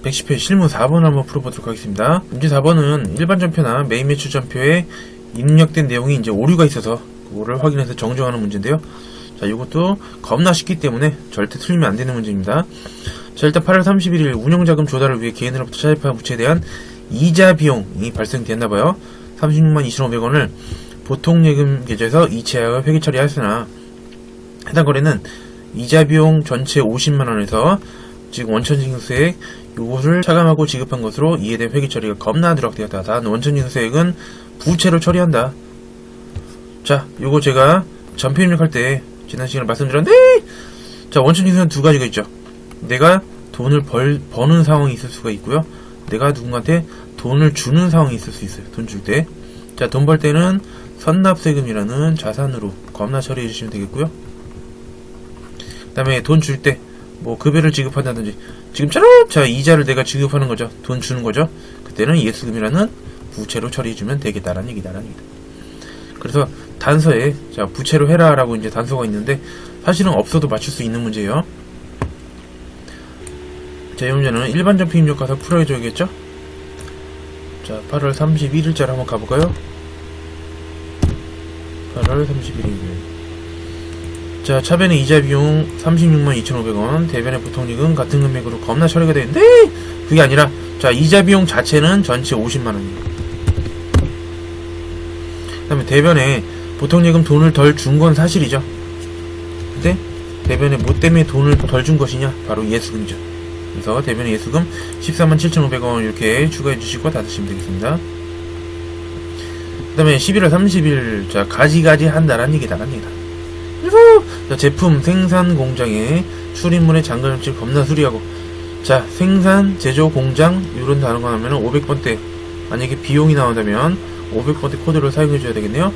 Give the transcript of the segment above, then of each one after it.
110회 실무 4번을 한번 풀어보도록 하겠습니다. 문제 4번은 일반 전표나 메인 매출 전표에 입력된 내용이 이제 오류가 있어서 그거를 확인해서 정정하는 문제인데요. 자, 이것도 겁나 쉽기 때문에 절대 틀리면 안 되는 문제입니다. 자, 일단 8월 31일 운영자금 조달을 위해 개인으로부터 차입한 부채에 대한 이자 비용이 발생되었나봐요. 36만 2,500원을 보통예금 계좌에서 이체하여 회계 처리하였으나 해당 거래는 이자 비용 전체 50만원에서 즉 원천징수액 요것을 차감하고 지급한 것으로 이해된 회계 처리가 겁나 누락되었다. 단 원천징수액은 부채로 처리한다. 자, 요거 제가 전표 입력할 때 지난 시간에 말씀드렸는데, 자, 원천징수는 두 가지가 있죠. 내가 돈을 버는 상황이 있을 수가 있고요. 내가 누군가한테 돈을 주는 상황이 있을 수 있어요. 돈 줄 때. 자, 돈 벌 때는 선납세금이라는 자산으로 겁나 처리해 주시면 되겠고요. 그 다음에 돈 줄 때 뭐 급여를 지급한다든지 지금처럼 자 이자를 내가 지급하는 거죠. 돈 주는 거죠. 그때는 예수금이라는 부채로 처리해주면 되겠다라는 얘기다. 그래서 단서에 자 부채로 해라라고 이제 단서가 있는데 사실은 없어도 맞출 수 있는 문제예요. 자, 이 문제는 일반 전표 입력 가서 풀어줘야겠죠. 자, 8월 31일자로 한번 가볼까요? 8월 31일. 자, 차변의 이자 비용 36만 2,500원, 대변의 보통리금 같은 금액으로 겁나 처리가 되는데, 그게 아니라, 자, 이자 비용 자체는 전체 50만원이에요. 그 다음에 대변에 보통예금 돈을 덜 준 건 사실이죠. 근데, 대변에 뭐 때문에 돈을 덜 준 것이냐? 바로 예수금이죠. 그래서 대변의 예수금 14만 7,500원 이렇게 추가해 주시고 닫으시면 되겠습니다. 그 다음에 11월 30일, 자, 가지가지 한다란 얘기다. 그래서 자, 제품 생산 공장에 출입문의 잠금질 겁나 수리하고, 자, 생산 제조 공장 이런 단어가 나오면 500번대 만약에 비용이 나온다면 500번대 코드를 사용해 줘야 되겠네요.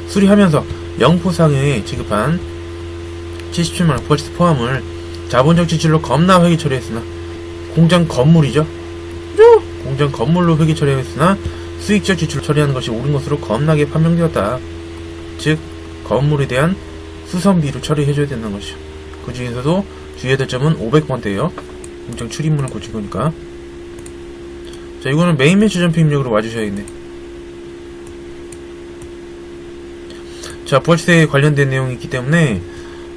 수리하면서 영포상에 지급한 77만원 퍼치스 포함을 자본적 지출로 겁나 회계 처리했으나 공장 건물이죠. 공장 건물로 회계 처리했으나 수익적 지출을 처리하는 것이 옳은 것으로 겁나게 판명되었다. 즉 건물에 대한 수선비로 처리해줘야 된다는 것이죠. 그 중에서도 주의해야 될 점은 500번대예요. 공장 출입문을 고칠 거니까. 자, 이거는 메인 매출 전표 입력으로 와주셔야겠네. 자, 부가치세에 관련된 내용이 있기 때문에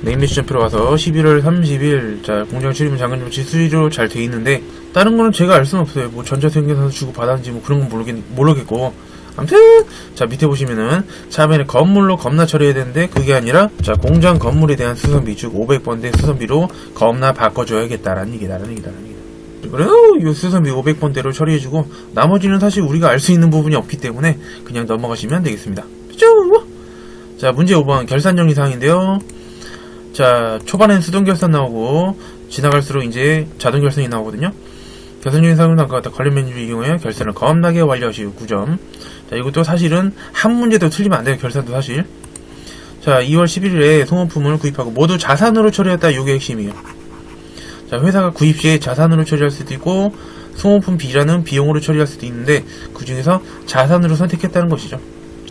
메인 매출 전표로 와서 11월 30일 자 공장 출입문 잔금 지수로 잘 돼 있는데 다른 거는 제가 알 수는 없어요. 뭐 전자생계산서 주고 받았는지 뭐 그런 건 모르겠고. 아무튼 자 밑에 보시면은 차변에 건물로 겁나 처리해야 되는데 그게 아니라 자 공장 건물에 대한 수선비 즉 500번대 수선비로 겁나 바꿔줘야겠다라는 얘기다. 그래요. 이 수선비 500번대로 처리해주고 나머지는 사실 우리가 알 수 있는 부분이 없기 때문에 그냥 넘어가시면 되겠습니다. 자, 문제 5번 결산정리사항인데요. 자, 초반엔 수동결산 나오고 지나갈수록 이제 자동결산이 나오거든요. 결산정리사항을 나가다 관련 메뉴를 이용해 결산을 겁나게 완료하시고 9점. 자, 이것도 사실은 한 문제도 틀리면 안 돼요. 결산도 사실. 자, 2월 11일에 소모품을 구입하고 모두 자산으로 처리했다. 이게 핵심이에요. 자, 회사가 구입 시에 자산으로 처리할 수도 있고 소모품 B라는 비용으로 처리할 수도 있는데 그 중에서 자산으로 선택했다는 것이죠.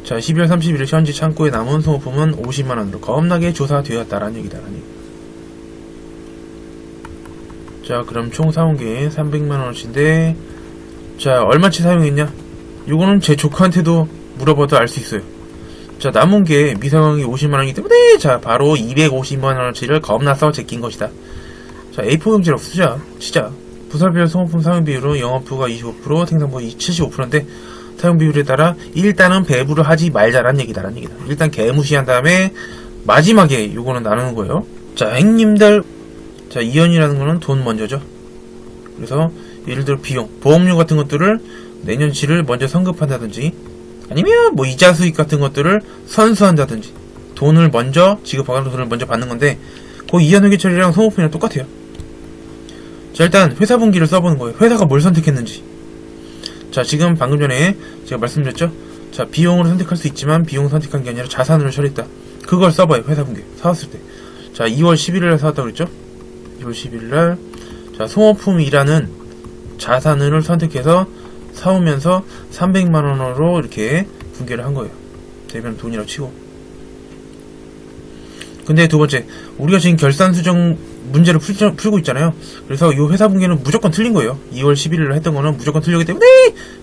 자, 12월 30일 현지 창고에 남은 소모품은 50만원으로 겁나게 조사되었다라는 얘기다. 자, 그럼 총 사온 게 300만원어치인데 자, 얼마치 사용했냐? 요거는 제 조카한테도 물어봐도 알 수 있어요. 자, 남은 게 미사용이 50만원이기 때문에 자, 바로 250만원어치를 겁나 써 제낀 것이다. 자, A4 용지를 쓰자. 진짜 부설별 소모품 사용 비율은 영업부가 25%, 생산부가 75%인데 사용 비율에 따라 일단은 배부를 하지 말자란 얘기다란 얘기다. 일단 개무시한 다음에 마지막에 요거는 나누는 거예요. 자, 행님들 자, 이연이라는 거는 돈 먼저죠. 그래서 예를 들어 비용, 보험료 같은 것들을 내년치를 먼저 선급한다든지 아니면 뭐 이자 수익 같은 것들을 선수한다든지 돈을 먼저 지급하거나 돈을 먼저 받는 건데 그 이연회계 처리랑 소모품이랑 똑같아요. 자, 일단 회사 분기를 써보는 거예요. 회사가 뭘 선택했는지. 자, 지금 방금 전에 제가 말씀드렸죠. 자, 비용으로 선택할 수 있지만 비용 선택한 게 아니라 자산으로 처리했다. 그걸 써봐요. 회사 분기 사왔을 때. 자, 2월 11일에 사왔다고 그랬죠. 2월 11일날 자, 소모품이라는 자산을 선택해서 사오면서 300만원으로 이렇게 분괴를 한 거예요. 대변 돈이라고 치고. 근데 두 번째, 우리가 지금 결산 수정 문제를 풀고 있잖아요. 그래서 이 회사 붕괴는 무조건 틀린 거예요. 2월 11일로 했던 거는 무조건 틀리기 때문에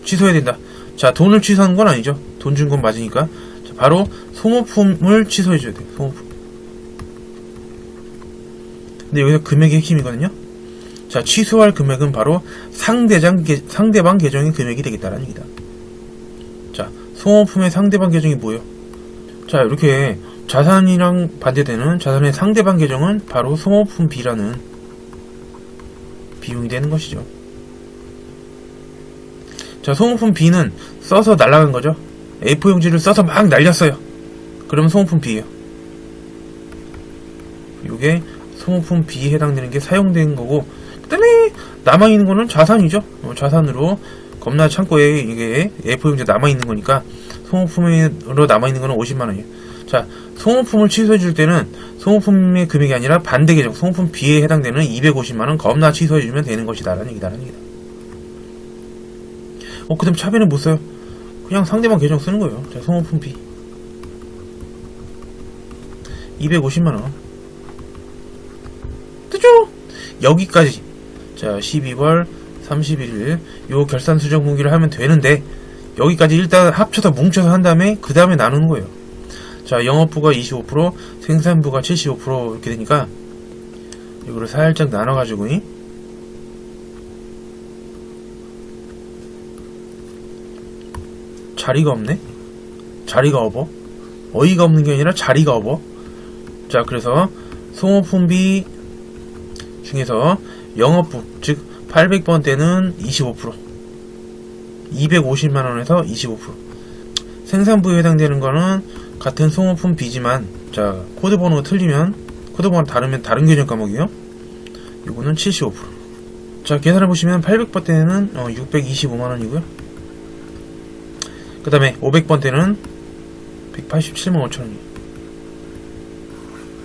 취소해야 된다. 자, 돈을 취소하는 건 아니죠. 돈 준 건 맞으니까. 자, 바로 소모품을 취소해줘야 돼요. 소모품. 근데 여기서 금액이 핵심이거든요. 자, 취소할 금액은 바로 상대방 계정의 금액이 되겠다라는 얘기다. 자, 소모품의 상대방 계정이 뭐예요? 자, 이렇게 자산이랑 반대되는 자산의 상대방 계정은 바로 소모품 B라는 비용이 되는 것이죠. 자, 소모품 B는 써서 날아간 거죠. A4 용지를 써서 막 날렸어요. 그러면 소모품 B예요. 이게 소모품 B에 해당되는 게 사용된 거고, 그 다음에 남아있는 거는 자산이죠. 자산으로 겁나 창고에 이게 A4 용지 남아있는 거니까 소모품으로 남아있는 거는 50만원이에요. 자, 소모품을 취소해줄 때는 소모품의 금액이 아니라 반대 계정, 소모품 B에 해당되는 250만원 겁나 취소해주면 되는 것이다 라는 얘기다. 그 다음 차비는 못 써요. 그냥 상대방 계정 쓰는 거예요. 자, 소모품 B 250만원 됐죠? 여기까지. 자, 12월 31일 요 결산 수정 분기를 하면 되는데, 여기까지 일단 합쳐서 뭉쳐서 한 다음에 그 다음에 나누는 거예요. 자, 영업부가 25%, 생산부가 75% 이렇게 되니까 이거를 살짝 나눠가지고 자리가 없네? 자리가 없어? 어이가 없는 게 아니라 자리가 없어? 자, 그래서 소모품비 중에서 영업부, 즉 800번 때는 25%, 250만원에서 25%. 생산부에 해당되는 거는 같은 소모품 B지만, 자, 코드번호가 틀리면, 코드번호가 다르면 다른 계정 과목이에요. 이거는 75%. 자, 계산해보시면 800번 때는 625만원이고요. 그 다음에 500번 때는 187만 5천원이에요.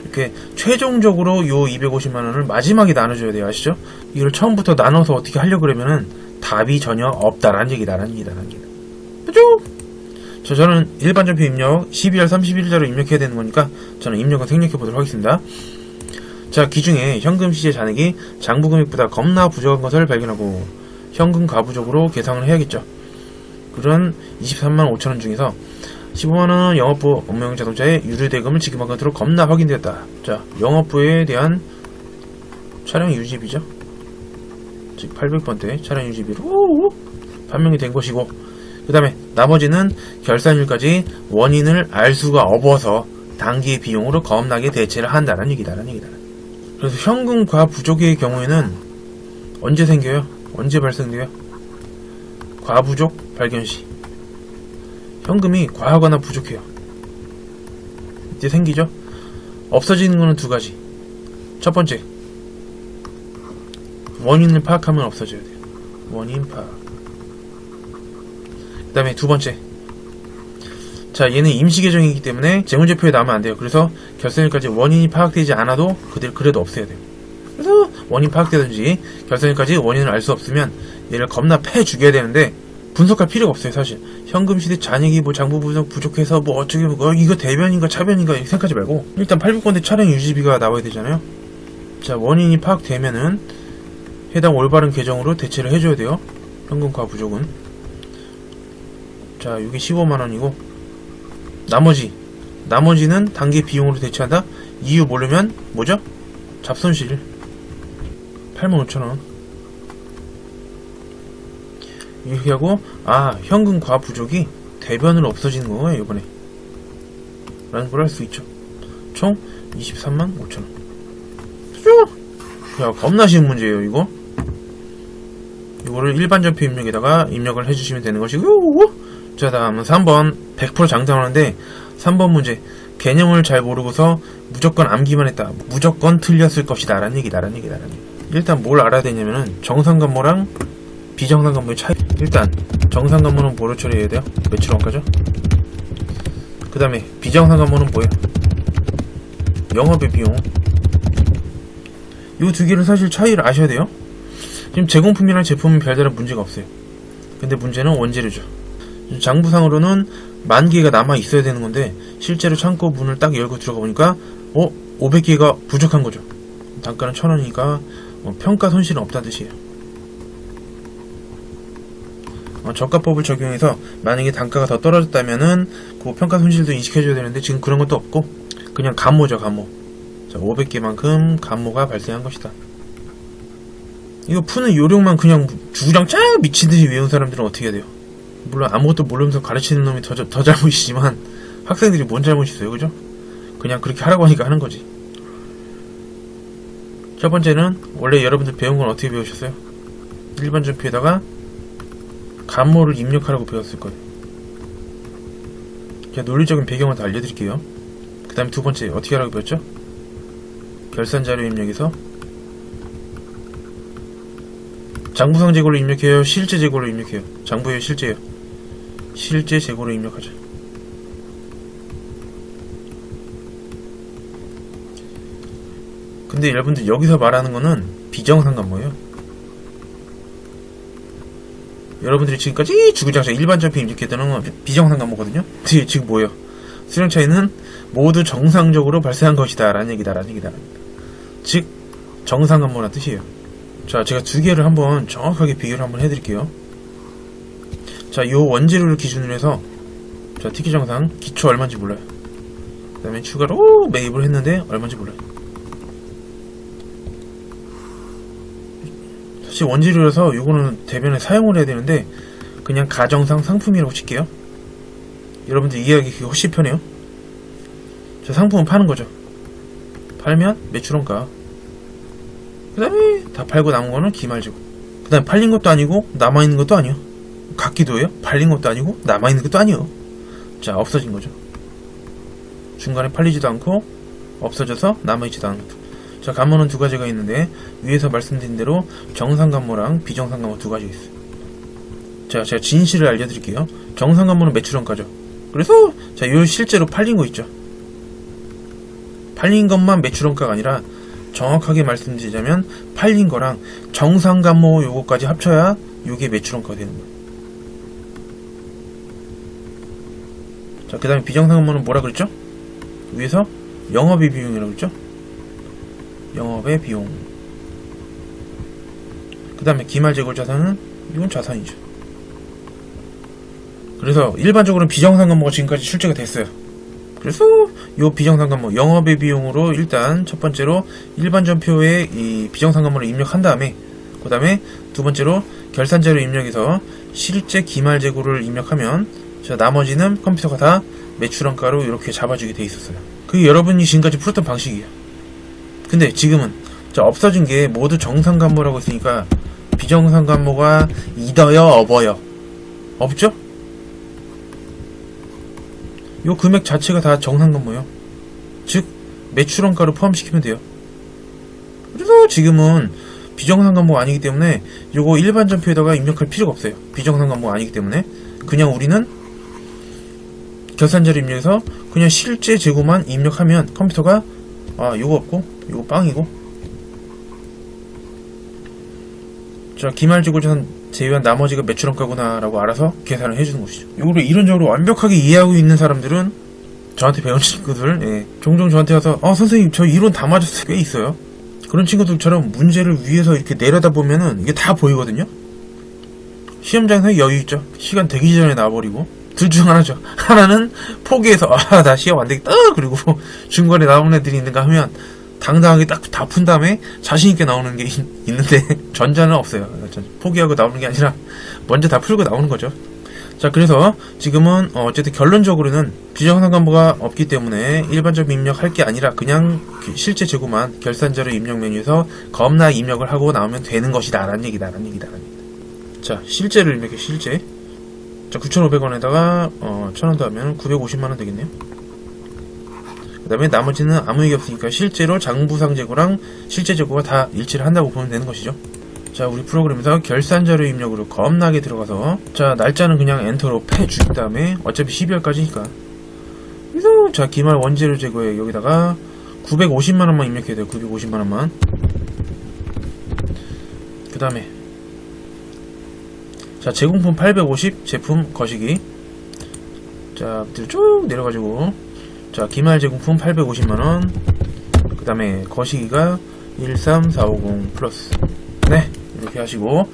이렇게 최종적으로 요 250만원을 마지막에 나눠줘야 돼요. 아시죠? 이걸 처음부터 나눠서 어떻게 하려고 그러면은 답이 전혀 없다라는 얘기다라는 얘기다. 그죠? 자, 저는 일반 전표 입력 12월 31일자로 입력해야 되는 거니까 저는 입력을 생략해 보도록 하겠습니다. 자, 기중에 현금 시제 잔액이 장부 금액보다 겁나 부족한 것을 발견하고 현금 과부족으로 계상을 해야겠죠. 그런 23만 5천원 중에서 15만원은 영업부 업무용 자동차에 유류대금을 지급한 것으로 겁나 확인되었다. 자, 영업부에 대한 차량 유지비죠. 즉 800번대 차량 유지비로 판명이 된 것이고, 그 다음에 나머지는 결산일까지 원인을 알 수가 없어서 단기 비용으로 겁나게 대체를 한다는 얘기다. 그래서 현금 과부족의 경우에는 언제 생겨요? 언제 발생돼요? 과부족 발견 시. 현금이 과하거나 부족해요. 이때 생기죠? 없어지는 거는 두 가지. 첫 번째, 원인을 파악하면 없어져야 돼요. 원인 파악. 그 다음에 두 번째, 자, 얘는 임시 계정이기 때문에 재무제표에 나오면 안 돼요. 그래서 결산일까지 원인이 파악되지 않아도 그래도 없애야 돼요. 그래서 원인 파악되든지 결산일까지 원인을 알 수 없으면 얘를 겁나 패 죽여야 되는데, 분석할 필요가 없어요. 사실 현금 시대 잔액이 뭐 장부 부족해서 뭐 어쩌게 이거 대변인가 차변인가 이렇게 생각하지 말고 일단 800번대 차량 유지비가 나와야 되잖아요. 자, 원인이 파악되면은 해당 올바른 계정으로 대체를 해줘야 돼요. 현금 과부족은. 자, 이게 15만원이고 나머지는 단기 비용으로 대체한다. 이유 모르면 뭐죠? 잡손실 85,000원. 이렇게 하고, 현금 과부족이 대변으로 없어지는 거예요, 이번에. 라는 걸 할 수 있죠. 총 23만 5천원. 야, 겁나 쉬운 문제예요, 이거. 이거를 일반 전표 입력에다가 입력을 해주시면 되는 것이고요. 자, 다음은 3번 100% 장담하는데 3번 문제, 개념을 잘 모르고서 무조건 암기만 했다. 무조건 틀렸을 것이다 라는 얘기다. 일단 뭘 알아야 되냐면은 정상관모랑 비정상관모의 차이. 일단 정상관모는 뭐로 처리해야 돼요? 매출원가죠? 그 다음에 비정상관모는 뭐예요? 영업의 비용. 이 두 개를 사실 차이를 아셔야 돼요. 지금 제공품이랑 제품은 별다른 문제가 없어요. 근데 문제는 원재료죠. 장부상으로는 10,000개가 남아 있어야 되는 건데 실제로 창고 문을 딱 열고 들어가 보니까 500개가 부족한 거죠. 단가는 1000원이니까 평가 손실은 없다는 뜻이에요. 저가법을 적용해서 만약에 단가가 더 떨어졌다면은 그 평가 손실도 인식해줘야 되는데 지금 그런 것도 없고 그냥 감모죠, 감모. 자, 500개만큼 감모가 발생한 것이다. 이거 푸는 요령만 그냥 주구장 쫙 미친듯이 외운 사람들은 어떻게 해야 돼요? 물론 아무것도 모르면서 가르치는 놈이 더 잘못이지만 학생들이 뭔 잘못이 있어요, 그죠? 그냥 그렇게 하라고 하니까 하는 거지. 첫 번째는 원래 여러분들 배운 건 어떻게 배우셨어요? 일반 점표에다가 감모를 입력하라고 배웠을 거예요. 제가 논리적인 배경을 다 알려드릴게요. 그 다음에 두 번째 어떻게 하라고 배웠죠? 결산자료 입력에서 장부상 재고로 입력해요? 실제 재고로 입력해요? 장부예요? 실제예요? 실제 재고로 입력하죠. 근데 여러분들 여기서 말하는 거는 비정상감모예요. 여러분들이 지금까지 주구장창 일반 점표 입력했다는 건 비정상감모거든요. 지금 뭐예요? 수령 차이는 모두 정상적으로 발생한 것이다 라는 얘기다. 즉 정상감모라는 뜻이에요. 자, 제가 두 개를 한번 정확하게 비교를 한번 해드릴게요. 자, 요 원재료를 기준으로 해서 자, 특기정상 기초 얼마인지 몰라요. 그 다음에 추가로 매입을 했는데 얼마인지 몰라요. 사실 원재료라서 요거는 대변에 사용을 해야 되는데 그냥 가정상 상품이라고 칠게요. 여러분들 이해하기 그게 훨씬 편해요. 자, 상품은 파는 거죠. 팔면 매출원가. 그 다음에 다 팔고 남은 거는 기말재고. 그 다음에 팔린 것도 아니고 남아있는 것도 아니요. 같기도 해요. 팔린 것도 아니고 남아있는 것도 아니요. 자, 없어진 거죠. 중간에 팔리지도 않고 없어져서 남아있지도 않은 것도. 자, 감모는 두 가지가 있는데 위에서 말씀드린 대로 정상감모랑 비정상감모 두 가지가 있어요. 자, 제가 진실을 알려드릴게요. 정상감모는 매출원가죠. 그래서 자, 요 실제로 팔린 거 있죠. 팔린 것만 매출원가가 아니라 정확하게 말씀드리자면 팔린 거랑 정상감모 요거까지 합쳐야 요게 매출원가가 되는 거예요. 자, 그 다음에 비정상감모는 뭐라 그랬죠? 위에서 영업의 비용이라고 그랬죠? 영업의 비용. 그 다음에 기말재고 자산은 이건 자산이죠. 그래서 일반적으로는 비정상감모가 지금까지 출제가 됐어요. 그래서 요 비정상감모 영업의 비용으로 일단 첫 번째로 일반 전표에 이 비정상감모를 입력한 다음에 그 다음에 두 번째로 결산자료 입력해서 실제 기말재고를 입력하면 자, 나머지는 컴퓨터가 다 매출원가로 이렇게 잡아주게 돼 있었어요. 그게 여러분이 지금까지 풀었던 방식이에요. 근데 지금은 자, 없어진 게 모두 정상감모라고 했으니까 비정상감모가 있어요, 없어요? 없죠? 요 금액 자체가 다 정상감모예요. 즉 매출원가로 포함시키면 돼요. 그래서 지금은 비정상감모가 아니기 때문에 요거 일반 전표에다가 입력할 필요가 없어요. 비정상감모가 아니기 때문에 그냥 우리는 결산자료 입력해서 그냥 실제 재고만 입력하면 컴퓨터가 아, 요거 없고 요거 빵이고 자, 기말재고자산 제외한 나머지가 매출원가구나 라고 알아서 계산을 해주는 것이죠. 요거를 이론적으로 완벽하게 이해하고 있는 사람들은 저한테 배운 친구들 예, 종종 저한테 와서 선생님 저 이론 다 맞았어요. 꽤 있어요. 그런 친구들처럼 문제를 위에서 이렇게 내려다보면은 이게 다 보이거든요. 시험장에서 여유있죠. 시간 되기 전에 나와버리고 둘 중 하나죠. 하나는 포기해서 나 시험 안되겠다 그리고 중간에 나오는 애들이 있는가 하면 당당하게 딱 다 푼 다음에 자신있게 나오는 게 있는데 전자는 없어요. 포기하고 나오는 게 아니라 먼저 다 풀고 나오는 거죠. 자, 그래서 지금은 어쨌든 결론적으로는 비정상감모가 없기 때문에 일반적 입력할 게 아니라 그냥 실제 재고만 결산자료 입력 메뉴에서 겁나 입력을 하고 나오면 되는 것이다 라는 얘기다. 자, 실제를 입력해. 실제. 자, 9,500원에다가 1,000원 더 하면 950만원 되겠네요. 그 다음에 나머지는 아무 얘기 없으니까 실제로 장부상 재고랑 실제 재고가 다 일치를 한다고 보면 되는 것이죠. 자, 우리 프로그램에서 결산자료 입력으로 겁나게 들어가서 자, 날짜는 그냥 엔터로 패준 다음에 어차피 12월까지니까 그래서 자, 기말 원재료 재고에 여기다가 950만원만 입력해야 돼요. 950만원만. 그 다음에 자, 제공품 850 제품 거시기. 자, 밑으로 쭉 내려가지고 자, 기말 제공품 850만원. 그 다음에 거시기가 13450 플러스. 네, 이렇게 하시고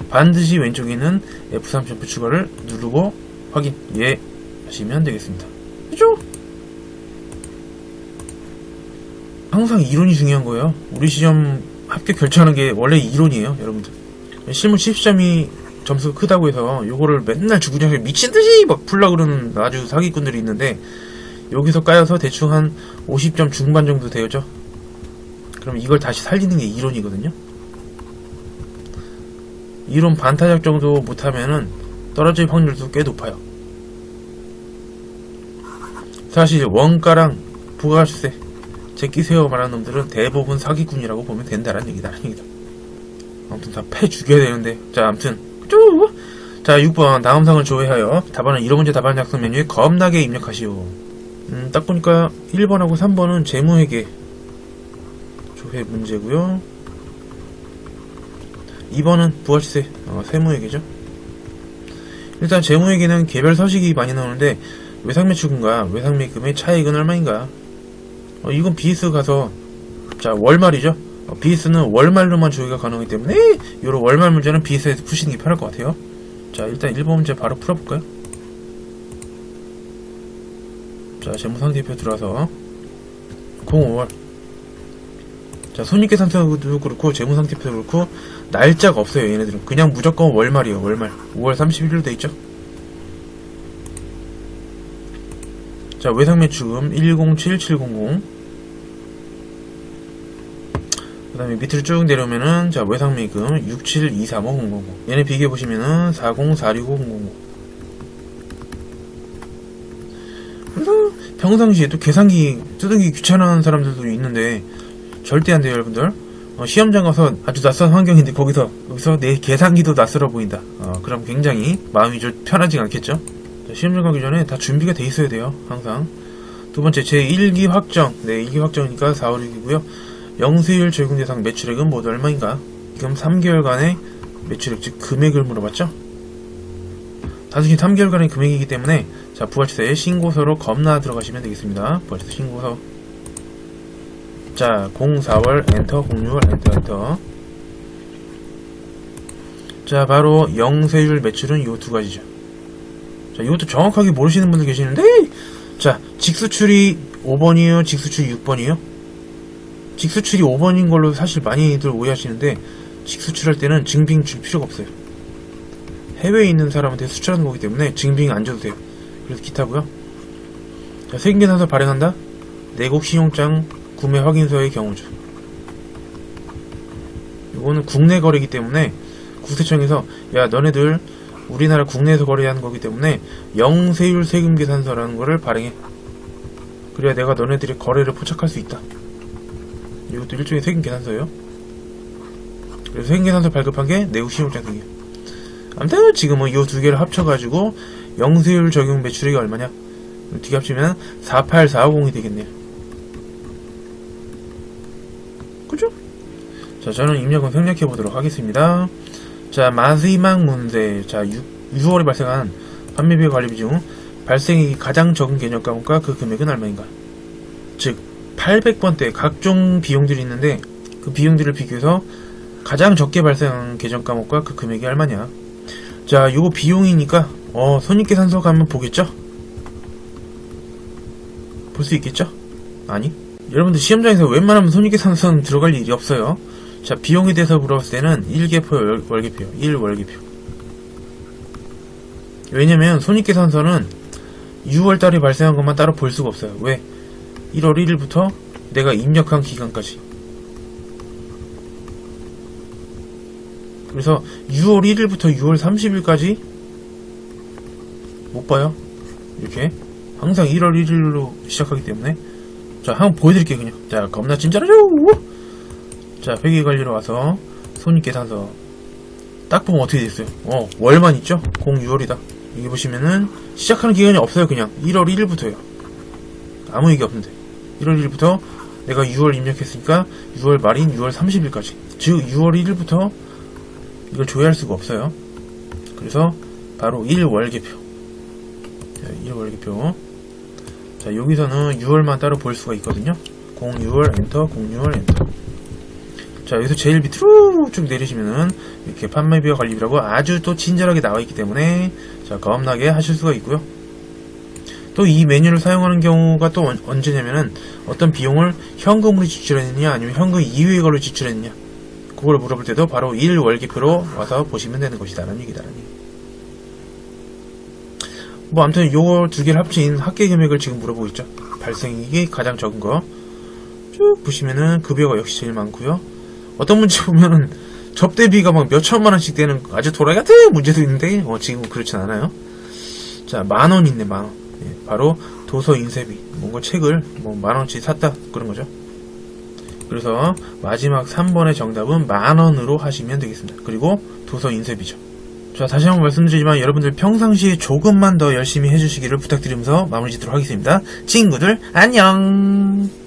반드시 왼쪽에 있는 F3 점프 추가를 누르고 확인 예 하시면 되겠습니다. 그죠? 항상 이론이 중요한 거예요. 우리 시험 합격 결정하는 게 원래 이론이에요, 여러분들. 실무 70점이 점수가 크다고 해서 요거를 맨날 주구장창 미친듯이 막 풀라 그러는 아주 사기꾼들이 있는데, 여기서 까여서 대충 한 50점 중반 정도 되죠. 그럼 이걸 다시 살리는 게 이론이거든요. 이론 반타작 정도 못하면은 떨어질 확률도 꽤 높아요. 사실 원가랑 부가세 제끼세요 말하는 놈들은 대부분 사기꾼이라고 보면 된다는 얘기다. 아무튼 다 패 죽여야 되는데. 자, 아무튼 자, 6번 다음 상을 조회하여 답안은 이런 문제 답안 작성 메뉴에 겁나게 입력하시오. 딱 보니까 1번하고 3번은 재무회계 조회 문제고요. 2번은 부가세 세무회계죠. 일단 재무회계는 개별 서식이 많이 나오는데 외상매출금과 외상매입금의 차익은 얼마인가? 이건 BS 가서, 자, 월말이죠. BS는 월말로만 조회가 가능하기 때문에 요런 월말 문제는 BS에서 푸시는 게 편할 것 같아요. 자, 일단 1번 문제 바로 풀어볼까요? 자, 재무상태표 들어와서 05월. 자, 손익계산서도 그렇고 재무상태표도 그렇고 날짜가 없어요. 얘네들은 그냥 무조건 월말이에요. 월말 5월 31일로 돼있죠. 자, 외상매출금 1107,700. 그 다음에 밑으로 쭉 내려오면은, 자, 외상매입금 67235,000. 얘네 비교해보시면은 40465,000. 그래서 평상시에 또 계산기 쓰기 귀찮아하는 사람들도 있는데 절대 안 돼요, 여러분들. 시험장 가서 아주 낯선 환경인데 거기서 내 계산기도 낯설어 보인다. 그럼 굉장히 마음이 좀 편하지 않겠죠? 자, 시험장 가기 전에 다 준비가 돼 있어야 돼요, 항상. 두 번째, 제1기 확정. 네, 1기 확정이니까 4월 6일이고요. 영세율 적용 대상 매출액은 모두 얼마인가? 지금 3개월간의 매출액, 즉 금액을 물어봤죠? 단순히 3개월간의 금액이기 때문에, 자, 부가세 신고서로 겁나 들어가시면 되겠습니다. 부가세 신고서. 자, 04월 엔터, 06월 엔터. 자, 바로 영세율 매출은 요 두 가지죠. 자, 이것도 정확하게 모르시는 분들 계시는데, 자, 직수출이 5번이에요? 직수출이 6번이에요? 직수출이 5번인 걸로 사실 많이들 오해하시는데, 직수출할 때는 증빙 줄 필요가 없어요. 해외에 있는 사람한테 수출하는 거기 때문에 증빙 안 줘도 돼요. 그래서 기타고요. 자, 세금계산서 발행한다? 내국 신용장 구매 확인서의 경우죠. 이거는 국내 거래이기 때문에 국세청에서, 야, 너네들 우리나라 국내에서 거래하는 거기 때문에 영세율 세금계산서라는 거를 발행해. 그래야 내가 너네들의 거래를 포착할 수 있다. 이것도 일종의 세금계산서예요. 그래서 세금계산서 발급한 게 내국 신용장 등이에요. 아무튼 지금은 이 두 개를 합쳐가지고 영세율 적용 매출액이 얼마냐? 뒤에 합치면 48450이 되겠네요. 그죠? 자, 저는 입력은 생략해 보도록 하겠습니다. 자, 마지막 문제. 자, 6월에 발생한 판매비의 관리비 중 발생액이 가장 적은 개념 과목과 그 금액은 얼마인가? 즉 800번대 각종 비용들이 있는데 그 비용들을 비교해서 가장 적게 발생한 계정 과목과 그 금액이 얼마냐? 자, 요거 비용이니까 손익계산서 가면 보겠죠? 볼 수 있겠죠? 아니? 여러분들 시험장에서 웬만하면 손익계산서는 들어갈 일이 없어요. 자, 비용에 대해서 물어봤을 때는 1계표, 월계표, 1월계표. 왜냐면 손익계산서는 6월달에 발생한 것만 따로 볼 수가 없어요. 왜? 1월 1일부터 내가 입력한 기간까지. 그래서 6월 1일부터 6월 30일까지 못 봐요. 이렇게 항상 1월 1일로 시작하기 때문에. 자, 한번 보여드릴게요. 그냥. 자, 겁나 친절하죠? 자, 회계관리로 와서 손익계산서 딱 보면 어떻게 됐어요? 월만 있죠? 06월이다. 여기 보시면은 시작하는 기간이 없어요. 그냥 1월 1일부터예요. 아무 얘기 없는데 1월 1일부터 내가 6월 입력했으니까 6월 말인 6월 30일까지, 즉 6월 1일부터 이걸 조회할 수가 없어요. 그래서 바로 1월계표. 자, 1월계표. 자, 여기서는 6월만 따로 볼 수가 있거든요. 06월 엔터, 06월 엔터. 자, 여기서 제일 밑으로 쭉 내리시면은 이렇게 판매비와 관리비라고 아주 또 친절하게 나와 있기 때문에 자, 겁나게 하실 수가 있고요. 또 이 메뉴를 사용하는 경우가 또 언제냐면은 어떤 비용을 현금으로 지출했느냐 아니면 현금 이외의 걸로 지출했느냐 그걸 물어볼 때도 바로 1월기표로 와서 보시면 되는 것이다라는 얘기다라는 얘기. 뭐 아무튼 요거 두 개를 합친 합계 금액을 지금 물어보고 있죠. 발생액이 가장 적은 거 쭉 보시면은 급여가 역시 제일 많고요. 어떤 문제 보면은 접대비가 막 몇 천만 원씩 되는 아주 도라이 같은 문제도 있는데 지금 그렇진 않아요. 자, 10,000원 있네. 10,000원. 예, 바로 도서 인쇄비. 뭔가 책을 뭐 10,000원치 샀다 그런 거죠. 그래서 마지막 3번의 정답은 10,000원으로 하시면 되겠습니다. 그리고 도서 인쇄비죠. 자, 다시 한번 말씀드리지만 여러분들 평상시에 조금만 더 열심히 해주시기를 부탁드리면서 마무리 짓도록 하겠습니다. 친구들 안녕.